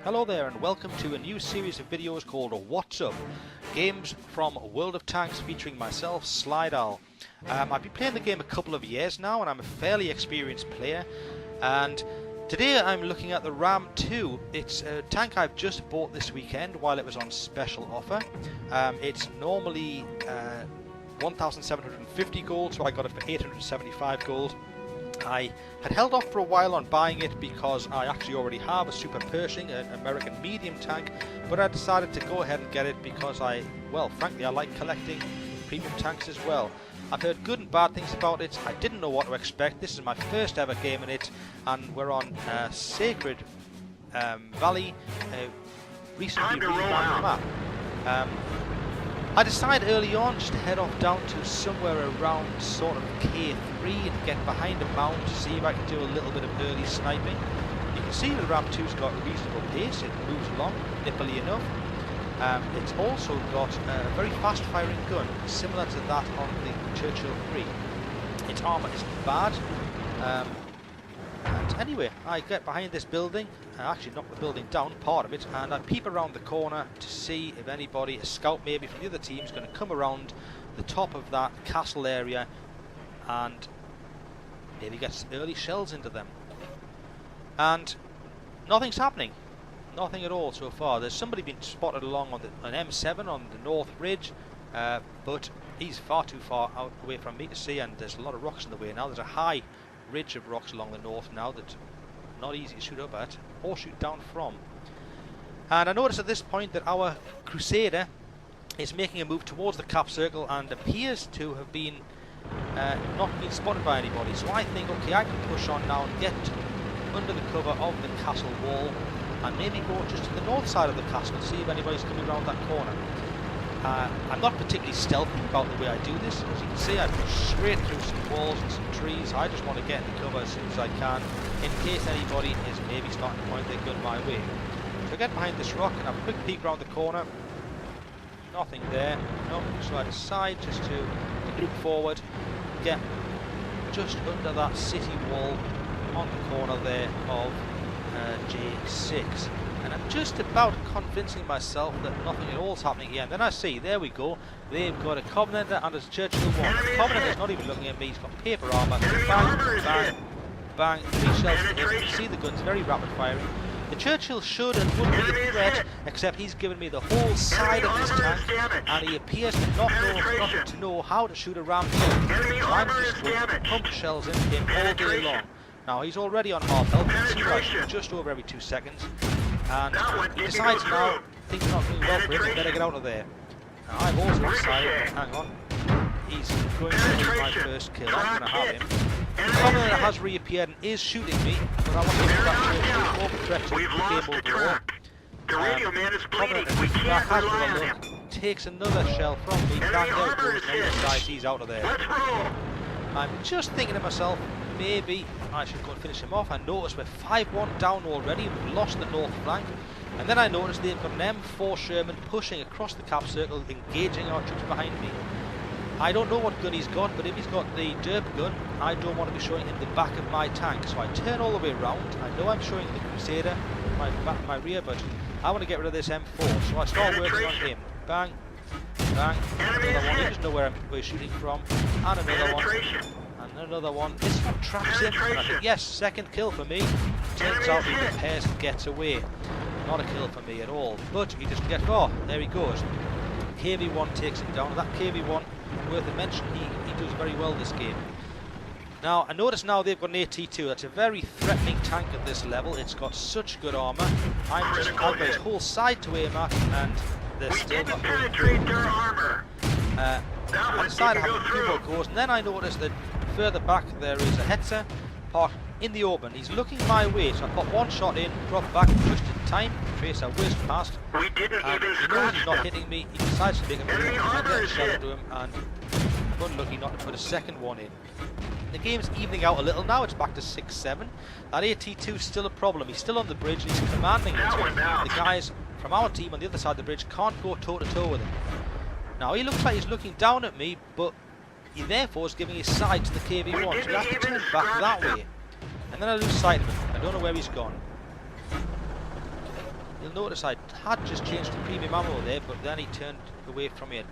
Hello there and welcome to a new series of videos called What's Up? Games from World of Tanks featuring myself, Slydal. I've been playing the game a couple of years now and I'm a fairly experienced player, and today I'm looking at the Ram 2. It's a tank I've just bought this weekend while it was on special offer. It's normally 1,750 gold, so I got it for 875 gold. I had held off for a while on buying it because I actually already have a Super Pershing, an American medium tank, but I decided to go ahead and get it because frankly I like collecting premium tanks as well. I've heard good and bad things about it. I didn't know what to expect. This is my first ever game in it, and we're on Sacred Valley, recently revamped map. I decided early on just to head off down to somewhere around sort of K3 and get behind a mound to see if I can do a little bit of early sniping. You can see the Ram 2's got a reasonable pace, it moves along, nippily enough. It's also got a very fast firing gun, similar to that on the Churchill 3. Its armour isn't bad. And anyway, I get behind this building, I actually knock the building down, part of it, and I peep around the corner to see if anybody, a scout maybe from the other team, is going to come around the top of that castle area and maybe get some early shells into them. And nothing's happening. Nothing at all so far. There's somebody been spotted along on an M7 on the North Ridge, but he's far too far out away from me to see, and there's a lot of rocks in the way now. There's a high ridge of rocks along the north now that's not easy to shoot up at or shoot down from. And I notice at this point that our Crusader is making a move towards the cap circle and appears to have been not been spotted by anybody. So I think, okay, I can push on now and get under the cover of the castle wall and maybe go just to the north side of the castle and see if anybody's coming around that corner. I'm not particularly stealthy about the way I do this. As you can see, I push straight through some walls and some trees. I just want to get in the cover as soon as I can, in case anybody is maybe starting to point their gun my way. So I get behind this rock and have a quick peek around the corner. Nothing there. No, so I decide just to look forward, get just under that city wall on the corner there of J6. And I'm just about convincing myself that nothing at all is happening here. And then I see, there we go, they've got a Covenanter and a Churchill 1. The Covenanter's not even looking at me, he's got paper armour. Bang, bang, bang, 3 shells to hit. You can see the gun's very rapid firing. The Churchill should and would be a threat, except he's given me the whole side of this tank, and he appears to not know how to shoot a Ram 2. So I'm just going to pump shells into him all day long. Now he's already on half health, you can see I shoot just over every 2 seconds. And he decides now things are not going well for him, he better get out of there. Now I've also decided, hang on, he's going to be my first kill, I'm going to have him. The Covenanter has reappeared and is shooting me, but I want to give him that more threat to the game overall. The radio man is bleeding, we that can't has rely on a him. look, takes another shell from me, bang, there it goes, and he decides he's out of there. Let's roll! I'm just thinking to myself, maybe I should go and finish him off. I notice we're 5-1 down already, we've lost the north flank, and then I notice they've got an M4 Sherman pushing across the cap circle, engaging our troops behind me. I don't know what gun he's got, but if he's got the derp gun, I don't want to be showing him the back of my tank, so I turn all the way around. I know I'm showing the Crusader my rear, but I want to get rid of this M4, so I start working on him. Bang, bang, another one, he doesn't know where we're shooting from, and another one. And another one. This one traps him. And I think, yes, second kill for me. Turns out he repairs and gets away. Not a kill for me at all. But he doesn't get far. There he goes. KV1 takes him down. That KV1, worth a mention, he does very well this game. Now, I notice now they've got an AT2. That's a very threatening tank at this level. It's got such good armour. I've got his whole side to aim at, and they're still not penetrate their armour. I decided to have a few more goes, and then I noticed that further back there is a Hetzer parked in the open. He's looking my way, so I put one shot in, drop back just in time. Tracer whizzed past, we didn't and even he knows he's not hitting me. He decides to make a move, and I get a shot into him, and unlucky not to put a second one in. The game's evening out a little now. It's back to 6-7. That AT2 is still a problem. He's still on the bridge, and he's commanding it. The guys from our team on the other side of the bridge can't go toe-to-toe with him. Now he looks like he's looking down at me, but he therefore is giving his side to the KV1, so he has to turn back that way. And then I lose sight of him. I don't know where he's gone. You'll notice I had just changed to premium ammo there, but then he turned away from me and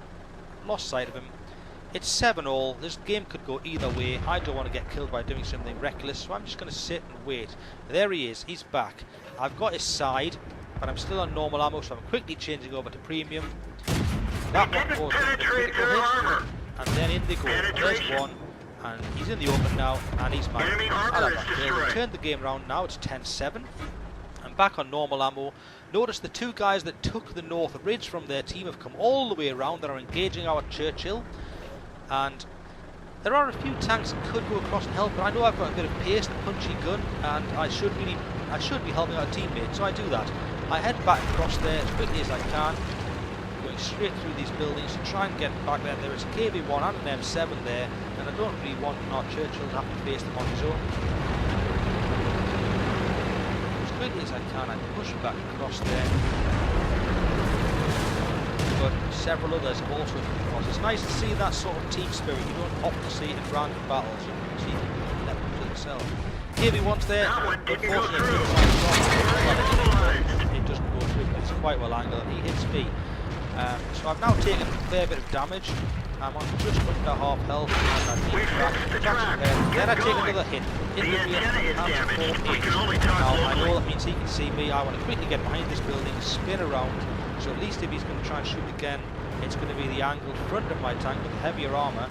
lost sight of him. It's 7-all. This game could go either way. I don't want to get killed by doing something reckless, so I'm just going to sit and wait. There he is. He's back. I've got his side, but I'm still on normal ammo, so I'm quickly changing over to premium. That one goes for the critical hit, and then in they go. There's one, and he's in the open now, and he's mine. I'll have that kill. We turned the game around. Now it's 10-7. I'm back on normal ammo. Notice the two guys that took the North Ridge from their team have come all the way around. They're engaging our Churchill. And there are a few tanks that could go across and help, but I know I've got a bit of pace and punchy gun, and I should be helping out a teammate, so I do that. I head back across there as quickly as I can, going straight through these buildings to try and get back there. There is a KV-1 and an M7 there, and I don't really want our Churchill to have to face them on his own. As quickly as I can, I push back across there. But several others have also come across. It's nice to see that sort of team spirit. You don't often see it in random battles. You can see them left to themselves. KV-1's there. Unfortunately, it doesn't go through, but it's quite well angled. He hits me. So I've now taken a fair bit of damage. I'm on just under half health. Then I take another hit. In the rear, now I know that means he can see me. I want to quickly get behind this building, spin around. So at least if he's going to try and shoot again, it's going to be the angled front of my tank with heavier armour.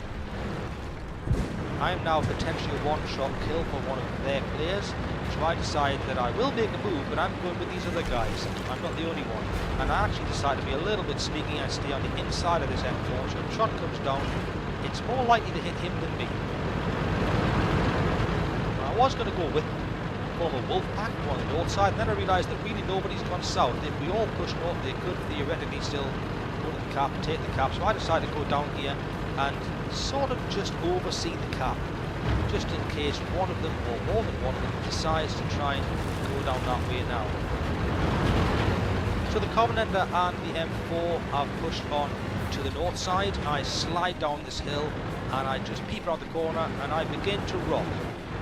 I am now potentially a one-shot kill for one of their players, so I decide that I will make a move, but I'm going with these other guys. I'm not the only one. And I actually decide to be a little bit sneaky and stay on the inside of this M4, so if the shot comes down, it's more likely to hit him than me. I was going to go with form a wolf pack on the north side, and then I realised that really nobody's gone south. If we all push north, they could theoretically still go to the cap and take the cap, so I decided to go down here and sort of just oversee the cap, just in case one of them, or more than one of them, decides to try and go down that way now. So the Covenanter and the M4 have pushed on to the north side. I slide down this hill and I just peep around the corner and I begin to rock.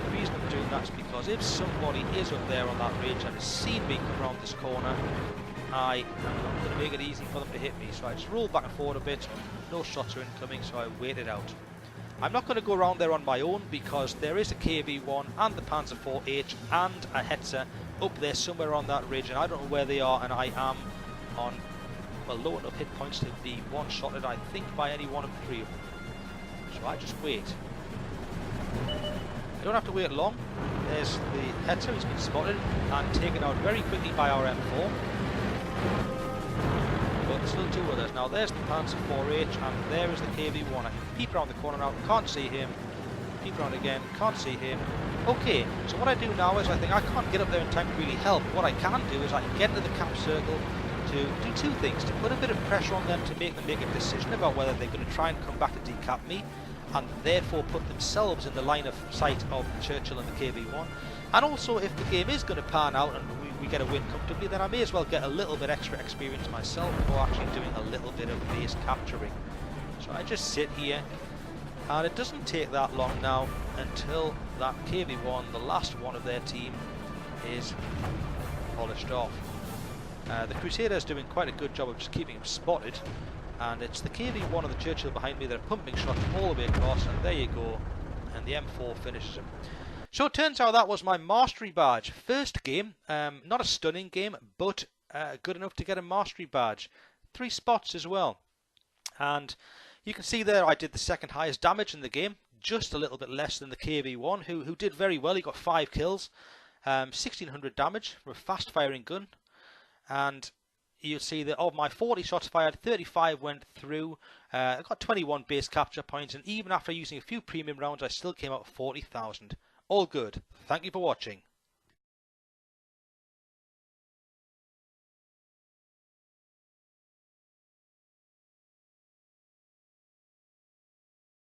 The reason I'm doing that is because if somebody is up there on that ridge and has seen me come around this corner, I am not going to make it easy for them to hit me. So I just roll back and forward a bit. No shots are incoming, so I wait it out. I'm not going to go around there on my own because there is a KV-1 and the Panzer IV-H and a Hetzer up there somewhere on that ridge, and I don't know where they are, and I am on, well, low enough hit points to be one-shotted, I think, by any one of the three of them. So I just wait. I don't have to wait long. There's the Hetzer, he's been spotted and taken out very quickly by our M4. But there's still two others. Now there's the Panzer IV-H and there is the KV-1. I can peep around the corner now, can't see him. Peep around again, can't see him. Okay, so what I do now is I think I can't get up there in time to really help. What I can do is I can get into the cap circle to do two things. To put a bit of pressure on them to make them make a decision about whether they're going to try and come back and decap me, and therefore put themselves in the line of sight of the Churchill and the KV-1. And also, if the game is going to pan out and we get a win comfortably, then I may as well get a little bit extra experience myself before actually doing a little bit of base capturing. So I just sit here, and it doesn't take that long now until that KV-1, the last one of their team, is polished off. The Crusader's doing quite a good job of just keeping him spotted, and it's the KV-1 and the Churchill behind me that are pumping shots all the way across, and there you go, and the M4 finishes him. So it turns out that was my mastery badge. First game, not a stunning game, but good enough to get a mastery badge. 3 spots as well. And you can see there I did the second highest damage in the game, just a little bit less than the KV-1, who did very well. He got 5 kills, 1600 damage from a fast firing gun, and you'll see that of my 40 shots fired, 35 went through. I got 21 base capture points, and even after using a few premium rounds, I still came out with 40,000. All good. Thank you for watching.